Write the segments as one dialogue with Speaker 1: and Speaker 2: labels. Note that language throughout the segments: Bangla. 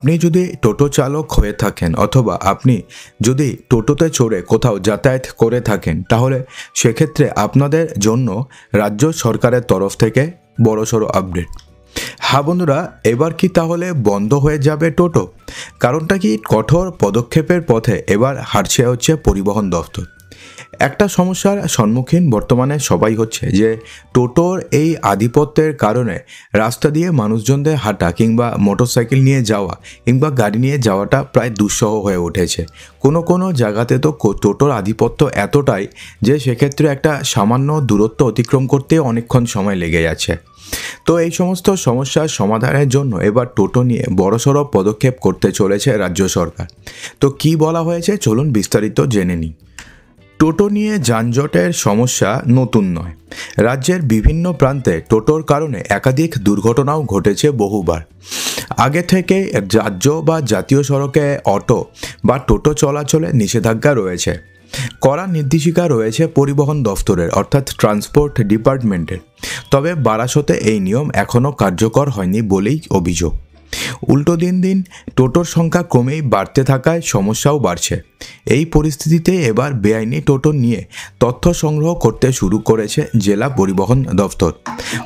Speaker 1: আপনি যদি টোটো চালক হয়ে থাকেন অথবা আপনি যদি টোটোতে চড়ে কোথাও যাতায়াত করে থাকেন তাহলে সেক্ষেত্রে আপনাদের জন্য রাজ্য সরকারের তরফ থেকে বড়সড় আপডেট। হ্যাঁ বন্ধুরা, এবার কি তাহলে বন্ধ হয়ে যাবে টোটো? কারণটা কি, কঠোর পদক্ষেপের পথে এবার হাঁটছে হচ্ছে পরিবহন দফতর। একটা সমস্যার সম্মুখীন বর্তমানে সবাই হচ্ছে যে টোটোর এই আধিপত্যের কারণে রাস্তা দিয়ে মানুষজনদের হাঁটা কিংবা মোটরসাইকেল নিয়ে যাওয়া কিংবা গাড়ি নিয়ে যাওয়াটা প্রায় দুঃসহ হয়ে উঠেছে। কোনো জায়গাতে তো টোটোর আধিপত্য এতটাই যে সেক্ষেত্রে একটা সামান্য দূরত্ব অতিক্রম করতে অনেকক্ষণ সময় লেগে যাচ্ছে। তো এই সমস্ত সমস্যার সমাধানের জন্য এবার টোটো নিয়ে বড়সড় পদক্ষেপ করতে চলেছে রাজ্য সরকার। তো কি বলা হয়েছে চলুন বিস্তারিত জেনে নিই। টোটো নিয়ে যানজটের সমস্যা নতুন নয়। রাজ্যের বিভিন্ন প্রান্তে টোটোর কারণে একাধিক দুর্ঘটনাও ঘটেছে বহুবার। আগে থেকে রাজ্য বা জাতীয় সড়কে অটো বা টোটো চলাচলে নিষেধাজ্ঞা রয়েছে। কড়া নির্দেশিকা রয়েছে পরিবহন দফতরের অর্থাৎ ট্রান্সপোর্ট ডিপার্টমেন্টের। তবে বারাসতে এই নিয়ম এখনও কার্যকর হয়নি বলেই অভিযোগ। উল্টো দিন টোটোর সংখ্যা ক্রমেই বাড়তে থাকায় সমস্যাও বাড়ছে। এই পরিস্থিতিতে এবার বেআইনি টোটো নিয়ে তথ্য সংগ্রহ করতে শুরু করেছে জেলা পরিবহন দফতর।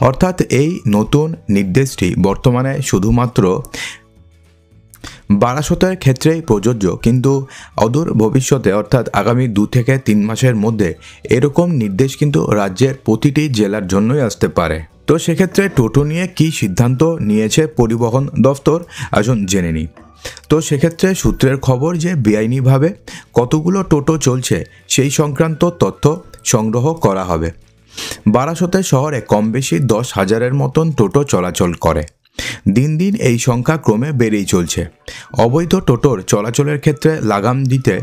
Speaker 1: অর্থাৎ এই নতুন নির্দেশটি বর্তমানে শুধুমাত্র বারাসতের ক্ষেত্রেই প্রযোজ্য, কিন্তু অদূর ভবিষ্যতে অর্থাৎ আগামী 2 থেকে 3 মাসের মধ্যে এরকম নির্দেশ কিন্তু রাজ্যের প্রতিটি জেলার জন্যই আসতে পারে। তো সেক্ষেত্রে টোটো নিয়ে কী সিদ্ধান্ত নিয়েছে পরিবহন দফতর আসুন জেনে নিই। তো সেক্ষেত্রে সূত্রের খবর যে বেআইনিভাবে কতগুলো টোটো চলছে সেই সংক্রান্ত তথ্য সংগ্রহ করা হবে। বারাসতে শহরে কম বেশি 10,000-এর মতন টোটো চলাচল করে। দিন এই সংখ্যা ক্রমে বেড়েই চলছে। অবৈধ টোটোর চলাচলের ক্ষেত্রে লাগাম দিতে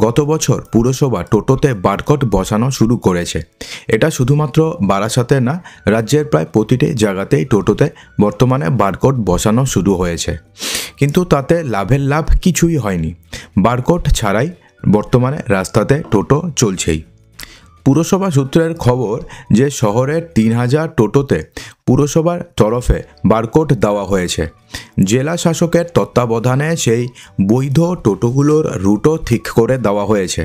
Speaker 1: গত বছর পুরসভা টোটোতে বারকোড বসানো শুরু করেছে। এটা শুধুমাত্র বারাসাতে না, রাজ্যের প্রায় প্রতিটি জায়গাতেই টোটোতে বর্তমানে বারকোড বসানো শুরু হয়েছে, কিন্তু তাতে লাভ কিছুই হয়নি। বারকোড ছাড়াই বর্তমানে রাস্তাতে টোটো চলছেই। পুরসভা সূত্রের খবর যে শহরের 3,000 টোটোতে পুরসভার তরফে বারকোড দেওয়া হয়েছে। জেলা শাসকের তত্ত্বাবধানে সেই বৈধ টোটোগুলোর রুটও ঠিক করে দেওয়া হয়েছে।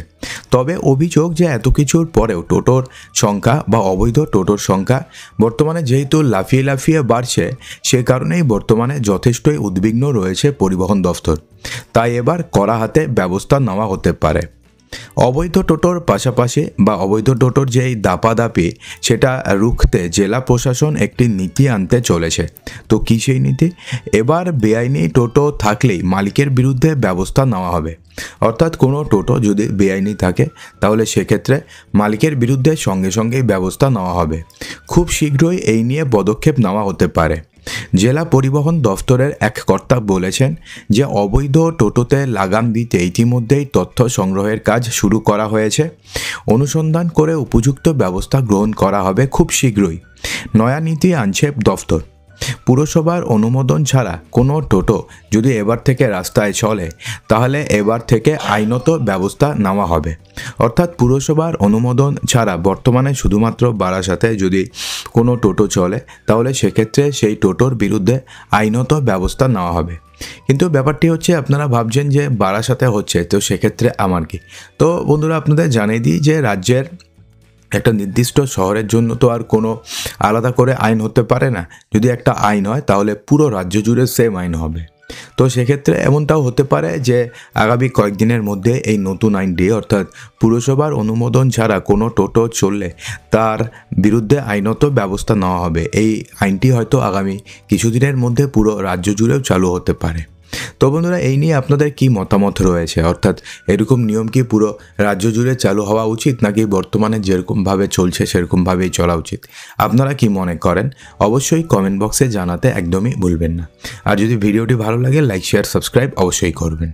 Speaker 1: তবে অভিযোগ যে এত কিছুর পরেও টোটোর সংখ্যা বা অবৈধ টোটোর সংখ্যা বর্তমানে যেহেতু লাফিয়ে বাড়ছে, সে কারণেই বর্তমানে যথেষ্টই উদ্বিগ্ন রয়েছে পরিবহন দফতর। তাই এবার কড়া হাতে ব্যবস্থা নেওয়া হতে পারে। অবৈধ টোটোর পাশাপাশি বা অবৈধ টোটোর যে এই দাপাদাপি সেটা রুখতে জেলা প্রশাসন একটি নীতি আনতে চলেছে। তো কী সেই নীতি? এবার বেআইনি টোটো থাকলেই মালিকের বিরুদ্ধে ব্যবস্থা নেওয়া হবে। অর্থাৎ কোনো টোটো যদি বেআইনি থাকে তাহলে সেক্ষেত্রে মালিকের বিরুদ্ধে সঙ্গেই ব্যবস্থা নেওয়া হবে। খুব শীঘ্রই এই নিয়ে পদক্ষেপ নেওয়া হতে পারে। জেলা পরিবহন দফতরের এক কর্তা বলেছেন যে অবৈধ টোটোতে লাগাম দিতে ইতিমধ্যেই তথ্য সংগ্রহের কাজ শুরু করা হয়েছে। অনুসন্ধান করে উপযুক্ত ব্যবস্থা গ্রহণ করা হবে খুব শীঘ্রই। নয়া নীতি আনছে দফতর। পুরসভার অনুমোদন ছাড়া কোনো টোটো যদি এবার থেকে রাস্তায় চলে তাহলে এবার থেকে আইনত ব্যবস্থা নেওয়া হবে। অর্থাৎ পুরসভার অনুমোদন ছাড়া বর্তমানে শুধুমাত্র বারাসাতে যদি কোনো টোটো চলে তাহলে সেক্ষেত্রে সেই টোটোর বিরুদ্ধে আইনত ব্যবস্থা নেওয়া হবে। কিন্তু ব্যাপারটি হচ্ছে, আপনারা ভাবছেন যে বারাসাতে হচ্ছে, তো সেক্ষেত্রে আমার কি? তো বন্ধুরা, আপনাদের জানিয়ে দিই যে রাজ্যের একটা নির্দিষ্ট শহরের জন্য তো আর কোনো আলাদা করে আইন হতে পারে না। যদি একটা আইন হয় তাহলে পুরো রাজ্য জুড়ে সেম আইন হবে। তো সেক্ষেত্রে এমনটাও হতে পারে যে আগামী কয়েকদিনের মধ্যে এই নতুন আইনটি অর্থাৎ পুরসভার অনুমোদন ছাড়া কোনো টোটো চললে তার বিরুদ্ধে আইনত ব্যবস্থা নেওয়া হবে। এই আইনটি হয়তো আগামী কিছুদিনের মধ্যে পুরো রাজ্য জুড়েও চালু হতে পারে। তো বন্ধুরা, এই নিয়ে আপনাদের কি মতামত রয়েছে? অর্থাৎ এরকম নিয়ম কি পুরো রাজ্য জুড়ে চালু হওয়া উচিত, নাকি বর্তমানে যেরকমভাবে চলছে সেরকমভাবেই চলা উচিত? আপনারা কি মনে করেন অবশ্যই কমেন্ট বক্সে জানাতে একদমই ভুলবেন না। আর যদি ভিডিওটি ভালো লাগে লাইক শেয়ার সাবস্ক্রাইব অবশ্যই করবেন।